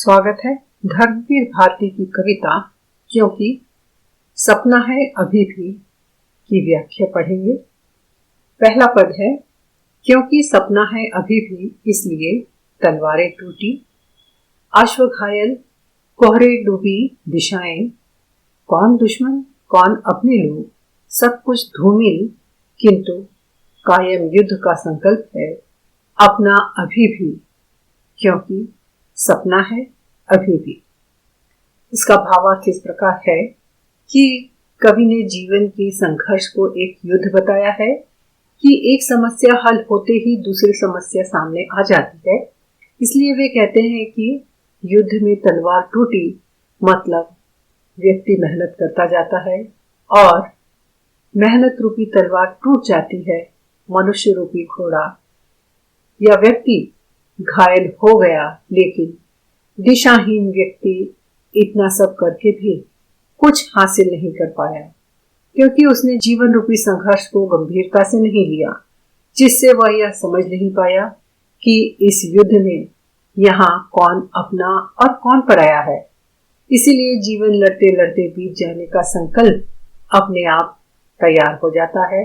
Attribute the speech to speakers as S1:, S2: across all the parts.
S1: स्वागत है धर्मवीर भारती की कविता क्योंकि सपना है अभी भी की व्याख्या पढ़ेंगे। पहला पद है, क्योंकि सपना है अभी भी इसलिए तलवारें टूटी, अश्व घायल कोहरे डूबी दिशाएं, कौन दुश्मन कौन अपने लोग, सब कुछ धूमिल किंतु कायम युद्ध का संकल्प है अपना अभी भी, क्योंकि सपना है अभी भी। इसका भावार्थ इस प्रकार है कि कवि ने जीवन के संघर्ष को एक युद्ध बताया है कि एक समस्या हल होते ही दूसरी समस्या सामने आ जाती है। इसलिए वे कहते हैं कि युद्ध में तलवार टूटी, मतलब व्यक्ति मेहनत करता जाता है और मेहनत रूपी तलवार टूट जाती है। मनुष्य रूपी घोड़ा या व्यक्ति घायल हो गया, लेकिन दिशाहीन व्यक्ति इतना सब करके भी कुछ हासिल नहीं कर पाया, क्योंकि उसने जीवन रूपी संघर्ष को गंभीरता से नहीं लिया, जिससे वह यह समझ नहीं पाया कि इस युद्ध में यहाँ कौन अपना और कौन पराया है। इसीलिए जीवन लड़ते लड़ते बीत जाने का संकल्प अपने आप तैयार हो जाता है,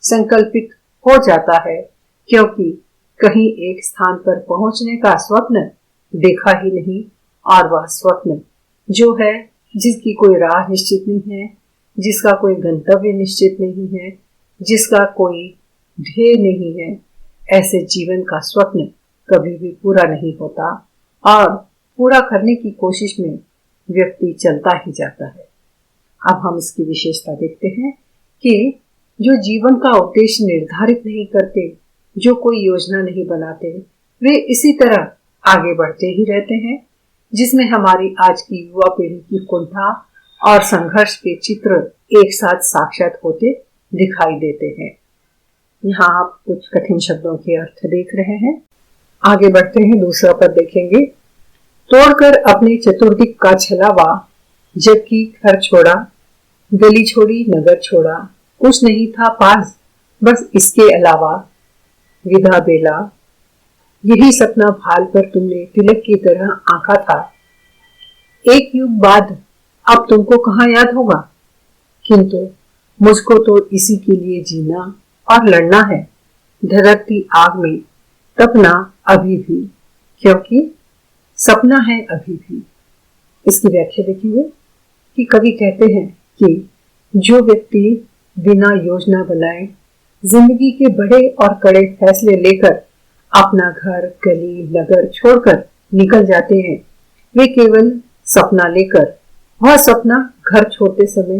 S1: संकल्पित हो जाता है, क्योंकि कहीं एक स्थान पर पहुंचने का स्वप्न देखा ही नहीं, और वह स्वप्न जो है जिसकी कोई राह निश्चित नहीं है, जिसका कोई गंतव्य निश्चित नहीं है, जिसका कोई ध्येय नहीं है, ऐसे जीवन का स्वप्न कभी भी पूरा नहीं होता और पूरा करने की कोशिश में व्यक्ति चलता ही जाता है। अब हम इसकी विशेषता देखते हैं कि जो जीवन का उद्देश्य निर्धारित नहीं करते, जो कोई योजना नहीं बनाते, वे इसी तरह आगे बढ़ते ही रहते हैं, जिसमें हमारी आज की युवा पीढ़ी की कुंठा और संघर्ष के चित्र एक साथ साक्षात होते दिखाई देते हैं। यहाँ आप कुछ कठिन शब्दों के अर्थ देख रहे हैं। आगे बढ़ते हैं, दूसरा पद देखेंगे। तोड़कर अपने चतुर्दिक का छलावा, जबकि घर छोड़ा, गली छोड़ी, नगर छोड़ा, कुछ नहीं था पास बस इसके अलावा, विधा बेला यही सपना भाल कर तुमने तिलक की तरह आंका था। एक युग बाद अब तुमको कहाँ याद होगा, किंतु मुझको तो इसी के लिए जीना और लड़ना है, धधकती आग में तपना अभी भी, क्योंकि सपना है अभी भी। इसकी व्याख्या देखेंगे कि कवि कहते हैं कि जो व्यक्ति बिना योजना बनाए जिंदगी के बड़े और कड़े फैसले लेकर अपना घर गली नगर छोड़कर निकल जाते हैं, वे केवल सपना लेकर, वह सपना घर छोड़ते समय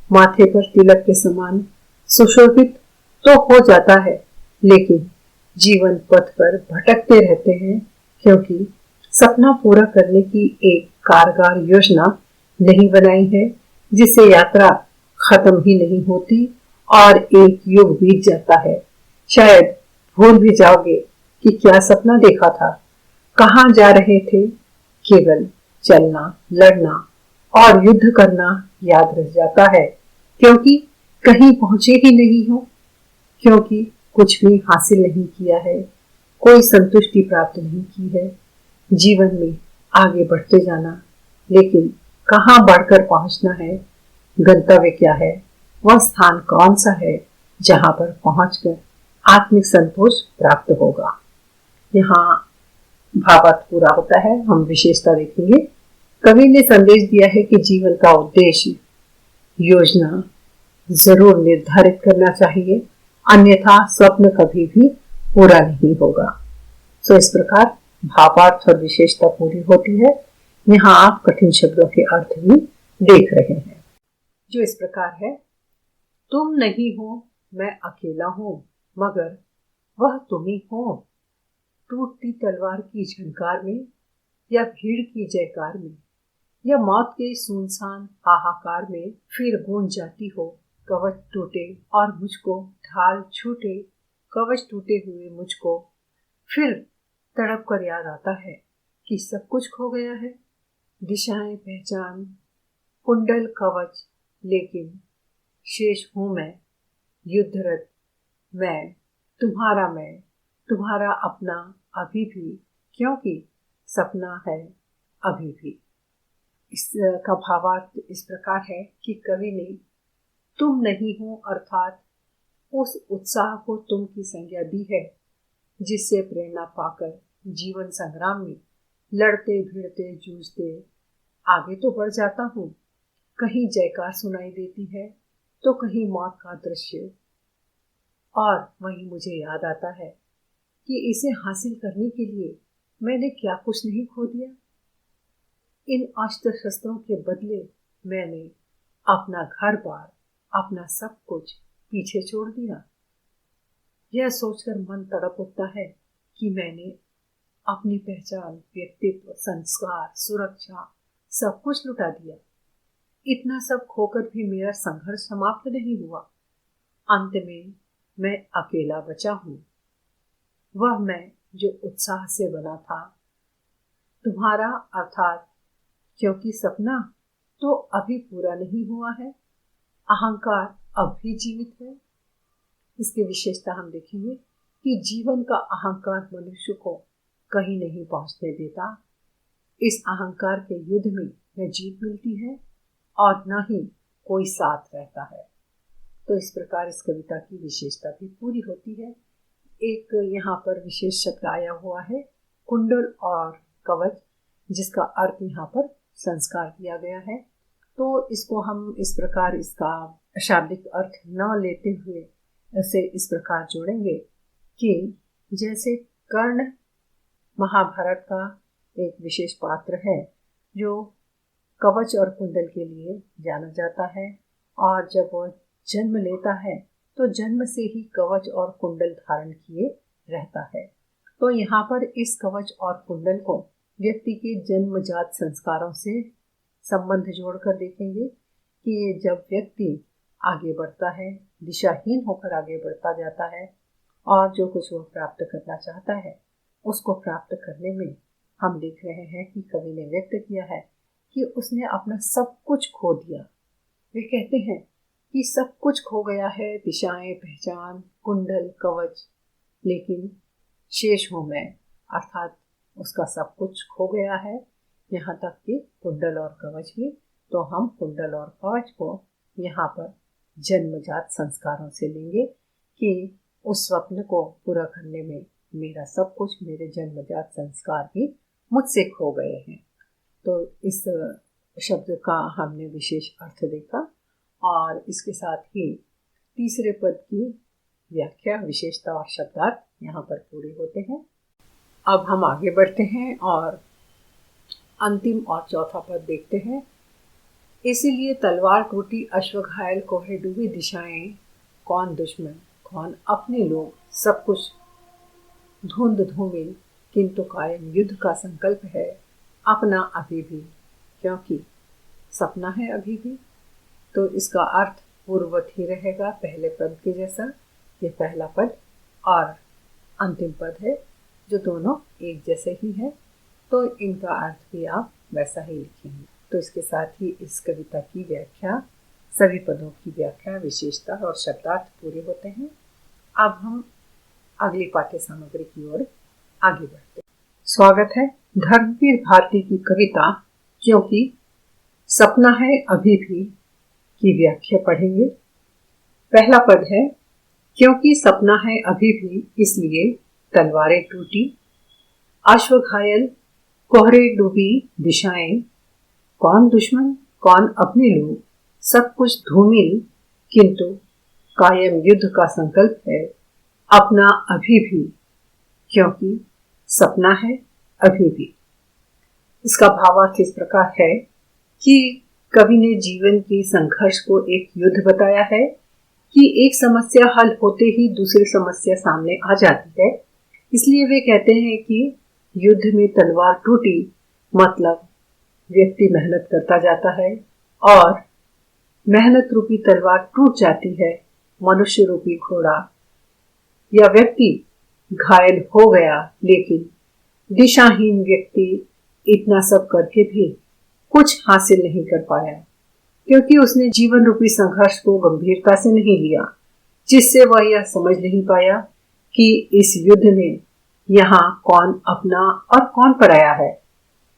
S1: माथे पर तिलक के समान सुशोभित तो हो जाता है, लेकिन जीवन पथ पर भटकते रहते हैं, क्योंकि सपना पूरा करने की एक कारगर योजना नहीं बनाई है, जिससे यात्रा खत्म ही नहीं होती और एक युग बीत जाता है। शायद भूल भी जाओगे कि क्या सपना देखा था, कहाँ जा रहे थे, केवल चलना, लड़ना और युद्ध करना याद रह जाता है, क्योंकि कहीं पहुंचे ही नहीं हो, क्योंकि कुछ भी हासिल नहीं किया है, कोई संतुष्टि प्राप्त नहीं की है। जीवन में आगे बढ़ते जाना, लेकिन कहाँ बढ़कर पहुंचना है, गंतव्य क्या है, वह स्थान कौन सा है जहां पर पहुंचकर आत्मिक संतोष प्राप्त होगा। यहाँ भावार्थ पूरा होता है। हम विशेषता देखेंगे। कवि ने संदेश दिया है कि जीवन का उद्देश्य योजना जरूर निर्धारित करना चाहिए, अन्यथा स्वप्न कभी भी पूरा नहीं होगा। सो इस प्रकार भावार्थ और विशेषता पूरी होती है। यहाँ आप कठिन शब्दों के अर्थ भी देख रहे हैं, जो इस प्रकार है। तुम नहीं हो मैं अकेला हूँ, मगर वह तुम ही हो। टूटती तलवार की झंकार में या भीड़ की जयकार में या मौत के सुनसान हाहाकार में फिर गूंज जाती हो, कवच टूटे और मुझको ढाल छूटे, कवच टूटे हुए मुझको फिर तड़प कर याद आता है कि सब कुछ खो गया है, दिशाएं पहचान कुंडल कवच, लेकिन शेष हूं मैं युद्धरत, मैं तुम्हारा अपना अभी भी, क्योंकि सपना है अभी भी। इसका भावार्थ इस प्रकार है कि कवि ने तुम नहीं हो अर्थात उस उत्साह को तुम की संज्ञा दी है जिससे प्रेरणा पाकर जीवन संग्राम में लड़ते भिड़ते जूझते आगे तो बढ़ जाता हूँ। कहीं जयकार सुनाई देती है तो कहीं मौत का दृश्य, और वहीं मुझे याद आता है कि इसे हासिल करने के लिए मैंने क्या कुछ नहीं खो दिया। इन अस्त्र शस्त्रों के बदले मैंने अपना घर बार, अपना सब कुछ पीछे छोड़ दिया। यह सोचकर मन तड़प उठता है कि मैंने अपनी पहचान, व्यक्तित्व, संस्कार, सुरक्षा सब कुछ लुटा दिया। इतना सब खोकर भी मेरा संघर्ष समाप्त नहीं हुआ। अंत में मैं अकेला बचा हूँ। वह मैं जो उत्साह से बना था। तुम्हारा अर्थात क्योंकि सपना तो अभी पूरा नहीं हुआ है, अहंकार अब भी जीवित है। इसकी विशेषता हम देखेंगे कि जीवन का अहंकार मनुष्य को कहीं नहीं पहुंचने देता। इस अहंकार के युद्ध में न जीत मिलती है और न ही कोई साथ रहता है। तो इस प्रकार इस कविता की विशेषता भी पूरी होती है। एक यहाँ पर विशेष शब्द आया हुआ है कुंडल और कवच, जिसका अर्थ यहाँ पर संस्कार किया गया है। तो इसको हम इस प्रकार इसका शाब्दिक अर्थ न लेते हुए इसे इस प्रकार जोड़ेंगे कि जैसे कर्ण महाभारत का एक विशेष पात्र है जो कवच और कुंडल के लिए जाना जाता है, और जब वह जन्म लेता है तो जन्म से ही कवच और कुंडल धारण किए रहता है। तो यहाँ पर इस कवच और कुंडल को व्यक्ति के जन्मजात संस्कारों से संबंध जोड़कर देखेंगे कि जब व्यक्ति आगे बढ़ता है, दिशाहीन होकर आगे बढ़ता जाता है और जो कुछ वह प्राप्त करना चाहता है उसको प्राप्त करने में हम देख रहे हैं कि कवि ने व्यक्त किया है कि उसने अपना सब कुछ खो दिया। वे कहते हैं कि सब कुछ खो गया है, दिशाएं, पहचान, कुंडल, कवच, लेकिन शेष हूं मैं, अर्थात उसका सब कुछ खो गया है, यहाँ तक कि कुंडल और कवच भी। तो हम कुंडल और कवच को यहाँ पर जन्मजात संस्कारों से लेंगे कि उस स्वप्न को पूरा करने में मेरा सब कुछ, मेरे जन्मजात संस्कार भी मुझसे खो गए हैं। तो इस शब्द का हमने विशेष अर्थ देखा और इसके साथ ही तीसरे पद की व्याख्या, विशेषता और शब्दार्थ यहाँ पर पूरे होते हैं। अब हम आगे बढ़ते हैं और अंतिम और चौथा पद देखते हैं। इसीलिए तलवार टूटी, अश्व घायल, कोहरे डूबी दिशाएं, कौन दुश्मन कौन अपने लोग, सब कुछ धुंध धूमिल, किंतु कायम युद्ध का संकल्प है अपना अभी भी, क्योंकि सपना है अभी भी। तो इसका अर्थ पूर्ववत ही रहेगा पहले पद के जैसा। ये पहला पद और अंतिम पद है जो दोनों एक जैसे ही है, तो इनका अर्थ भी आप वैसा ही लिखेंगे। तो इसके साथ ही इस कविता की व्याख्या, सभी पदों की व्याख्या, विशेषता और शब्दार्थ पूरे होते हैं। अब हम अगली पाठ्य सामग्री की ओर आगे बढ़ते हैं। स्वागत है धर्मवीर भारती की कविता क्योंकि सपना है अभी भी की व्याख्या पढ़ेंगे। पहला पद है क्योंकि सपना है अभी भी इसलिए तलवारें टूटी, अश्व घायल, कोहरे डूबी दिशाएं, कौन दुश्मन कौन अपने लोग, सब कुछ धूमिल, किंतु कायम युद्ध का संकल्प है अपना अभी भी, क्योंकि सपना है अभी भी। इसका भावार्थ इस प्रकार है कि कवि ने जीवन के संघर्ष को एक युद्ध बताया है कि एक समस्या हल होते ही दूसरी समस्या सामने आ जाती है। इसलिए वे कहते हैं कि युद्ध में तलवार टूटी, मतलब व्यक्ति मेहनत करता जाता है और मेहनत रूपी तलवार टूट जाती है, मनुष्य रूपी घोड़ा या व्यक्ति घायल हो गया, लेकिन दिशाहीन व्यक्ति इतना सब करके भी कुछ हासिल नहीं कर पाया क्योंकि उसने जीवन रूपी संघर्ष को गंभीरता से नहीं लिया, जिससे वह यह समझ नहीं पाया कि इस युद्ध में यहाँ कौन अपना और कौन पराया है।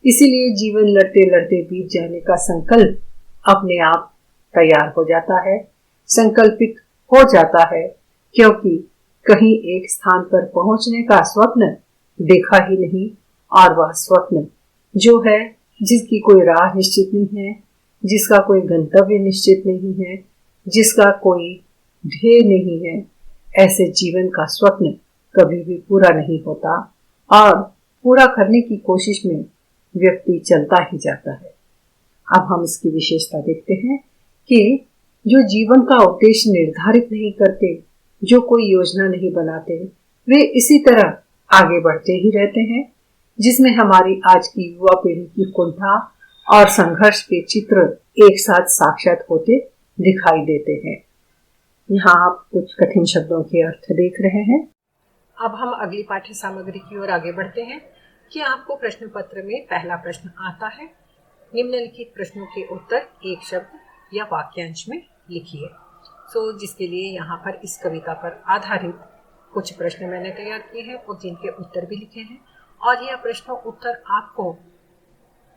S1: इसीलिए जीवन लड़ते लड़ते बीत जाने का संकल्प अपने आप तैयार हो जाता है, संकल्पित हो जाता है, क्योंकि कहीं एक स्थान पर पहुंचने का स्वप्न देखा ही नहीं, और वह स्वप्न जो है, जिसकी कोई राह निश्चित नहीं है, जिसका कोई गंतव्य निश्चित नहीं है, जिसका कोई ध्येय नहीं है, ऐसे जीवन का स्वप्न कभी भी पूरा नहीं होता और पूरा करने की कोशिश में व्यक्ति चलता ही जाता है। अब हम इसकी विशेषता देखते हैं कि जो जीवन का उद्देश्य निर्धारित नहीं करते, जो कोई योजना नहीं बनाते, वे इसी तरह आगे बढ़ते ही रहते हैं, जिसमें हमारी आज की युवा पीढ़ी की कुंठा और संघर्ष के चित्र एक साथ साक्षात होते दिखाई देते हैं। यहाँ आप कुछ कठिन शब्दों के अर्थ देख रहे हैं। अब हम अगली पाठ्य सामग्री की ओर आगे बढ़ते हैं कि आपको प्रश्न पत्र में पहला प्रश्न आता है। निम्नलिखित प्रश्नों के उत्तर एक शब्द या वाक्यांश में लिखिए। जिसके लिए यहाँ पर इस कविता पर आधारित कुछ प्रश्न मैंने तैयार किए हैं और जिनके उत्तर भी लिखे हैं, और यह प्रश्न उत्तर आपको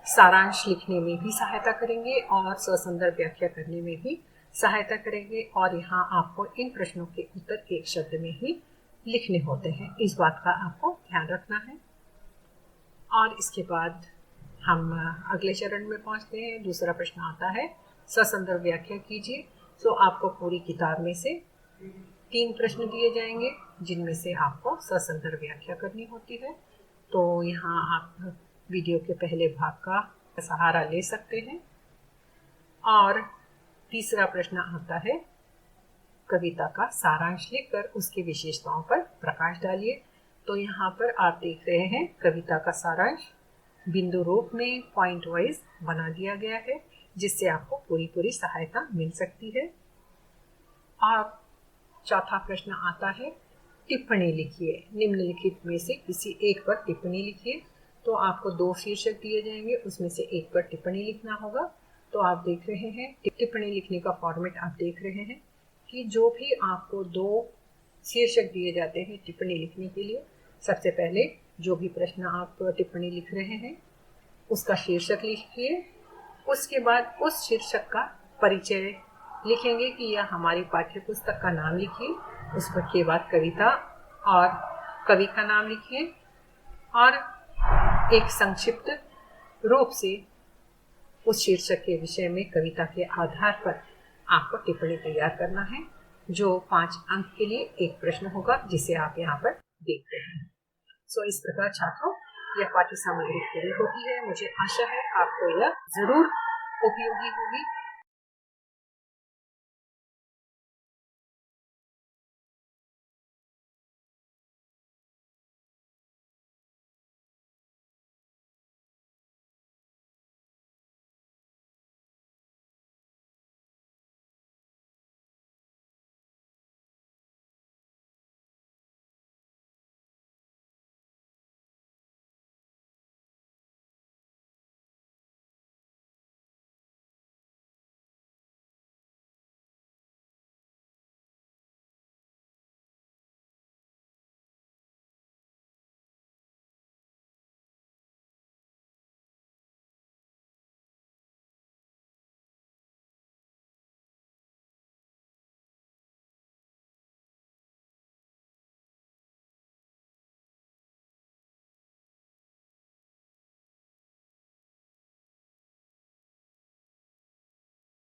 S1: सारांश लिखने में भी सहायता करेंगे और ससंदर्भ व्याख्या करने में भी सहायता करेंगे, और यहाँ आपको इन प्रश्नों के उत्तर एक शब्द में ही लिखने होते हैं। इस बात का आपको ध्यान रखना है। और इसके बाद हम अगले चरण में पहुंचते हैं। दूसरा प्रश्न आता है, ससंदर्भ व्याख्या कीजिए। आपको पूरी किताब में से 3 प्रश्न दिए जाएंगे, जिनमें से आपको ससंदर्भ व्याख्या करनी होती है। तो यहाँ आप वीडियो के पहले भाग का सहारा ले सकते हैं। और तीसरा प्रश्न आता है, कविता का सारांश लिखकर उसकी विशेषताओं पर प्रकाश डालिए। तो यहाँ पर आप देख रहे हैं कविता का सारांश बिंदु रूप में पॉइंट वाइज बना दिया गया है, जिससे आपको पूरी सहायता मिल सकती है। और चौथा प्रश्न आता है, टिप्पणी लिखिए। निम्नलिखित में से किसी एक पर टिप्पणी लिखिए। तो आपको 2 शीर्षक दिए जाएंगे, उसमें से एक पर टिप्पणी लिखना होगा। तो आप देख रहे हैं टिप्पणी लिखने का फॉर्मेट आप देख रहे हैं कि जो भी आपको 2 शीर्षक दिए जाते हैं टिप्पणी लिखने के लिए, सबसे पहले जो भी प्रश्न आप टिप्पणी लिख रहे हैं उसका शीर्षक लिखिए। उसके बाद उस शीर्षक का परिचय लिखेंगे कि यह हमारी पाठ्य पुस्तक का नाम लिखिए। उसके बाद कविता और कवि का नाम लिखिए, और एक संक्षिप्त रूप से उस शीर्षक के विषय में कविता के आधार पर आपको टिप्पणी तैयार करना है, जो 5 अंक के लिए एक प्रश्न होगा, जिसे आप यहाँ पर देख रहे हैं। इस प्रकार छात्रों, यह पाठ्य सामग्री पूरी होती है। मुझे आशा है आपको यह जरूर उपयोगी होगी।